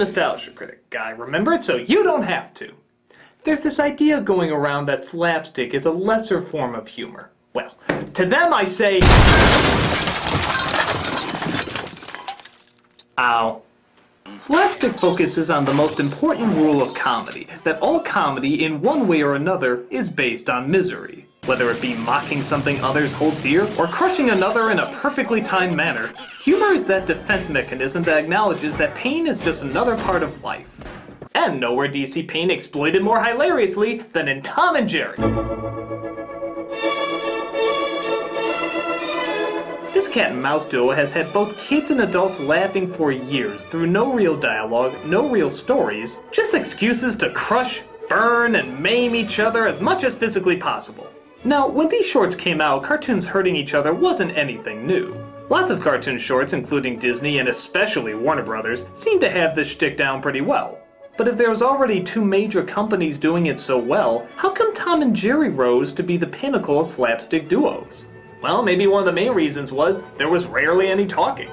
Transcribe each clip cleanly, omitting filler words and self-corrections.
Ностальgиruющий Critic guy, remember it? So you don't have to. There's this idea going around that slapstick is a lesser form of humor. Well, to them I say... Ow. Slapstick focuses on the most important rule of comedy, that all comedy, in one way or another, is based on misery. Whether it be mocking something others hold dear, or crushing another in a perfectly timed manner, humor is that defense mechanism that acknowledges that pain is just another part of life. And nowhere do you see pain exploited more hilariously than in Tom and Jerry. This cat and mouse duo has had both kids and adults laughing for years through no real dialogue, no real stories, just excuses to crush, burn, and maim each other as much as physically possible. Now, when these shorts came out, cartoons hurting each other wasn't anything new. Lots of cartoon shorts, including Disney and especially Warner Brothers, seem to have this shtick down pretty well. But if there was already two major companies doing it so well, how come Tom and Jerry rose to be the pinnacle of slapstick duos? Well, maybe one of the main reasons was there was rarely any talking.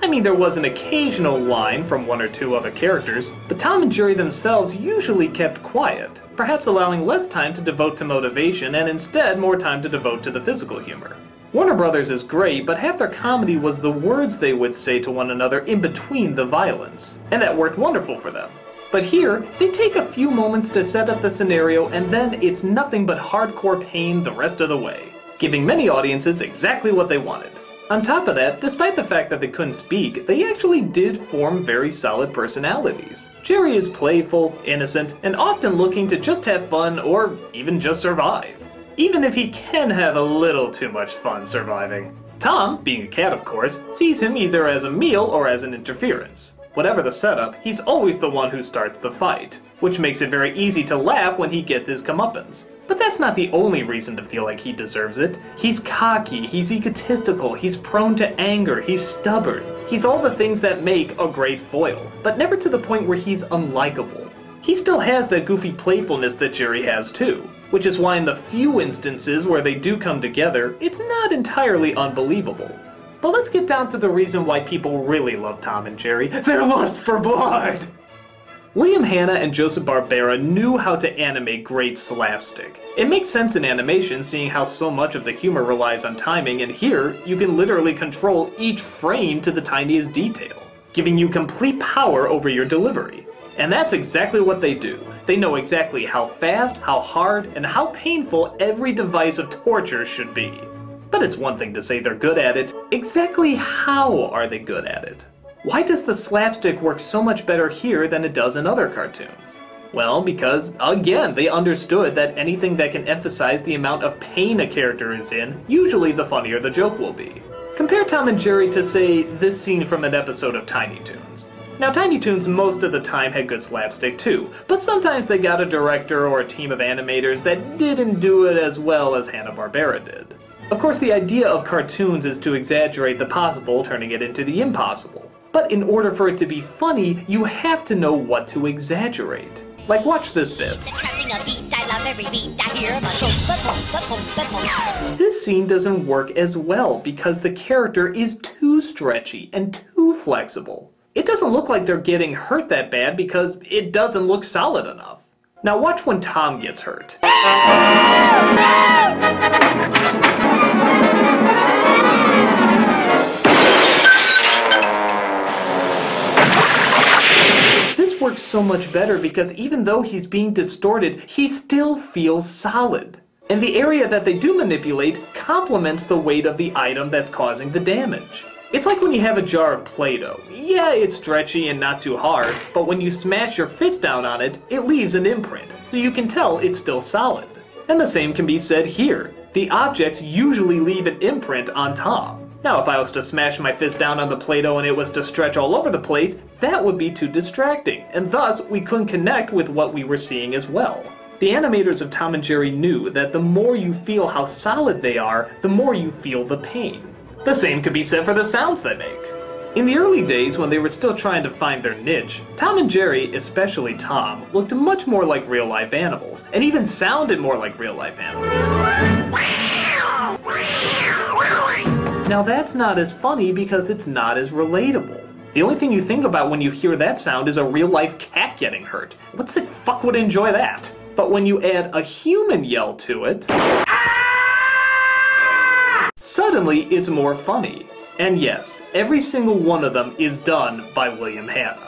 I mean, there was an occasional line from one or two other characters, but Tom and Jerry themselves usually kept quiet, perhaps allowing less time to devote to motivation and instead more time to devote to the physical humor. Warner Brothers is great, but half their comedy was the words they would say to one another in between the violence, and that worked wonderful for them. But here, they take a few moments to set up the scenario and then it's nothing but hardcore pain the rest of the way, giving many audiences exactly what they wanted. On top of that, despite the fact that they couldn't speak, they actually did form very solid personalities. Jerry is playful, innocent, and often looking to just have fun or even just survive. Even if he can have a little too much fun surviving. Tom, being a cat of course, sees him either as a meal or as an interference. Whatever the setup, he's always the one who starts the fight, which makes it very easy to laugh when he gets his comeuppance. But that's not the only reason to feel like he deserves it. He's cocky, he's egotistical, he's prone to anger, he's stubborn. He's all the things that make a great foil, but never to the point where he's unlikable. He still has that goofy playfulness that Jerry has too, which is why in the few instances where they do come together, it's not entirely unbelievable. But let's get down to the reason why people really love Tom and Jerry, their lust for blood! William Hanna and Joseph Barbera knew how to animate great slapstick. It makes sense in animation, seeing how so much of the humor relies on timing, and here, you can literally control each frame to the tiniest detail, giving you complete power over your delivery. And that's exactly what they do. They know exactly how fast, how hard, and how painful every device of torture should be. But it's one thing to say they're good at it. Exactly how are they good at it? Why does the slapstick work so much better here than it does in other cartoons? Well, because, again, they understood that anything that can emphasize the amount of pain a character is in, usually the funnier the joke will be. Compare Tom and Jerry to, say, this scene from an episode of Tiny Toons. Now, Tiny Toons most of the time had good slapstick too, but sometimes they got a director or a team of animators that didn't do it as well as Hanna-Barbera did. Of course, the idea of cartoons is to exaggerate the possible, turning it into the impossible. But in order for it to be funny, you have to know what to exaggerate. Like, watch this bit. This scene doesn't work as well because the character is too stretchy and too flexible. It doesn't look like they're getting hurt that bad because it doesn't look solid enough. Now watch when Tom gets hurt. This works so much better because even though he's being distorted, he still feels solid. And the area that they do manipulate complements the weight of the item that's causing the damage. It's like when you have a jar of Play-Doh. Yeah, it's stretchy and not too hard, but when you smash your fist down on it, it leaves an imprint, so you can tell it's still solid. And the same can be said here. The objects usually leave an imprint on Tom. Now, if I was to smash my fist down on the Play-Doh and it was to stretch all over the place, that would be too distracting, and thus we couldn't connect with what we were seeing as well. The animators of Tom and Jerry knew that the more you feel how solid they are, the more you feel the pain. The same could be said for the sounds they make. In the early days, when they were still trying to find their niche, Tom and Jerry, especially Tom, looked much more like real-life animals, and even sounded more like real-life animals. Now that's not as funny because it's not as relatable. The only thing you think about when you hear that sound is a real-life cat getting hurt. What sick fuck would enjoy that? But when you add a human yell to it, suddenly it's more funny. And yes, every single one of them is done by William Hanna.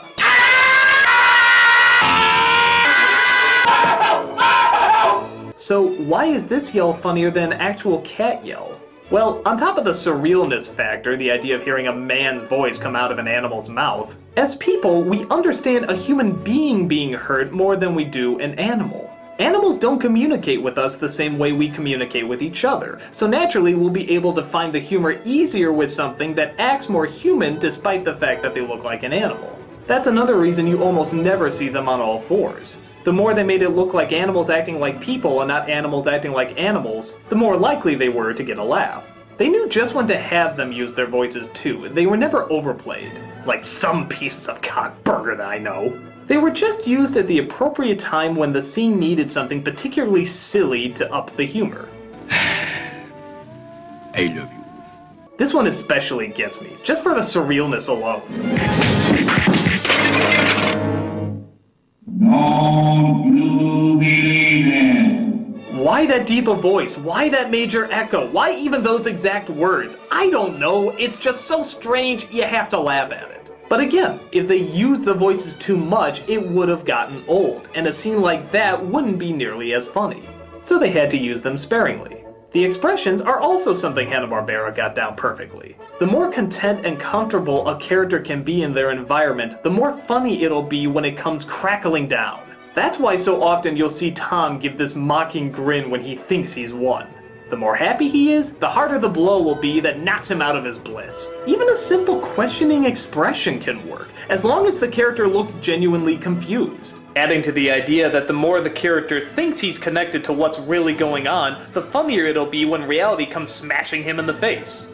So why is this yell funnier than an actual cat yell? Well, on top of the surrealness factor, the idea of hearing a man's voice come out of an animal's mouth, as people, we understand a human being being hurt more than we do an animal. Animals don't communicate with us the same way we communicate with each other, so naturally we'll be able to find the humor easier with something that acts more human despite the fact that they look like an animal. That's another reason you almost never see them on all fours. The more they made it look like animals acting like people and not animals acting like animals, the more likely they were to get a laugh. They knew just when to have them use their voices too. They were never overplayed, like some pieces of cock burger that I know. They were just used at the appropriate time when the scene needed something particularly silly to up the humor. I love you. This one especially gets me, just for the surrealness alone. Don't you believe it? Why that deep a voice? Why that major echo? Why even those exact words? I don't know, it's just so strange you have to laugh at it. But again, if they used the voices too much, it would have gotten old, and a scene like that wouldn't be nearly as funny. So they had to use them sparingly. The expressions are also something Hanna-Barbera got down perfectly. The more content and comfortable a character can be in their environment, the more funny it'll be when it comes crackling down. That's why so often you'll see Tom give this mocking grin when he thinks he's won. The more happy he is, the harder the blow will be that knocks him out of his bliss. Even a simple questioning expression can work, as long as the character looks genuinely confused. Adding to the idea that the more the character thinks he's connected to what's really going on, the funnier it'll be when reality comes smashing him in the face.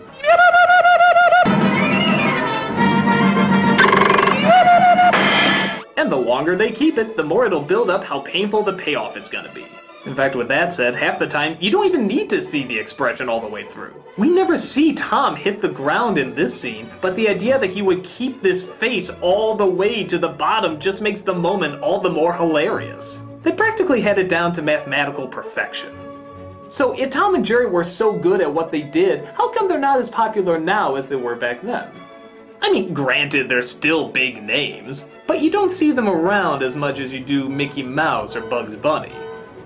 And the longer they keep it, the more it'll build up how painful the payoff is gonna be. In fact, with that said, half the time, you don't even need to see the expression all the way through. We never see Tom hit the ground in this scene, but the idea that he would keep this face all the way to the bottom just makes the moment all the more hilarious. They practically had it down to mathematical perfection. So if Tom and Jerry were so good at what they did, how come they're not as popular now as they were back then? I mean, granted, they're still big names, but you don't see them around as much as you do Mickey Mouse or Bugs Bunny.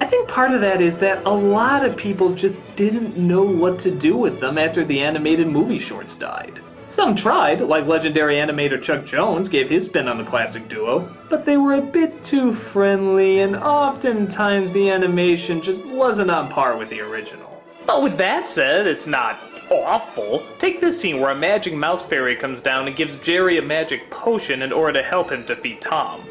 I think part of that is that a lot of people just didn't know what to do with them after the animated movie shorts died. Some tried, like legendary animator Chuck Jones gave his spin on the classic duo, but they were a bit too friendly and oftentimes the animation just wasn't on par with the original. But with that said, it's not awful. Take this scene where a magic mouse fairy comes down and gives Jerry a magic potion in order to help him defeat Tom.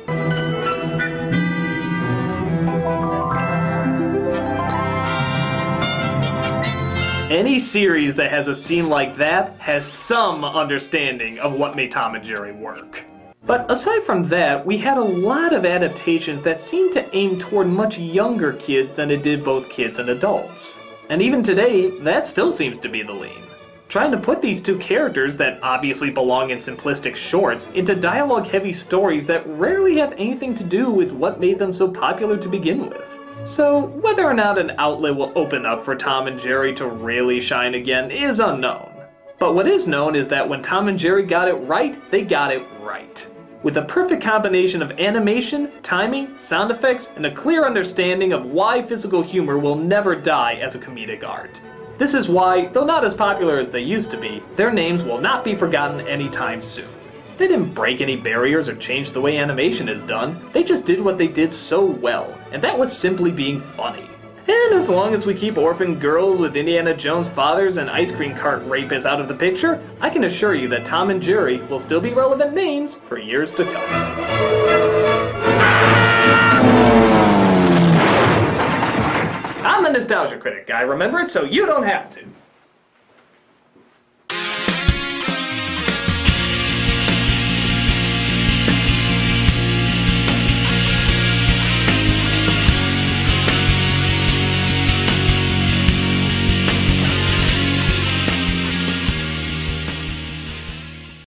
Any series that has a scene like that has some understanding of what made Tom and Jerry work. But aside from that, we had a lot of adaptations that seemed to aim toward much younger kids than it did both kids and adults. And even today, that still seems to be the lean. Trying to put these two characters that obviously belong in simplistic shorts into dialogue-heavy stories that rarely have anything to do with what made them so popular to begin with. So, whether or not an outlet will open up for Tom and Jerry to really shine again is unknown. But what is known is that when Tom and Jerry got it right, they got it right. With a perfect combination of animation, timing, sound effects, and a clear understanding of why physical humor will never die as a comedic art. This is why, though not as popular as they used to be, their names will not be forgotten anytime soon. They didn't break any barriers or change the way animation is done, they just did what they did so well, and that was simply being funny. And as long as we keep orphan girls with Indiana Jones fathers and ice cream cart rapists out of the picture, I can assure you that Tom and Jerry will still be relevant names for years to come. I'm the Nostalgia Critic. I remember it so you don't have to.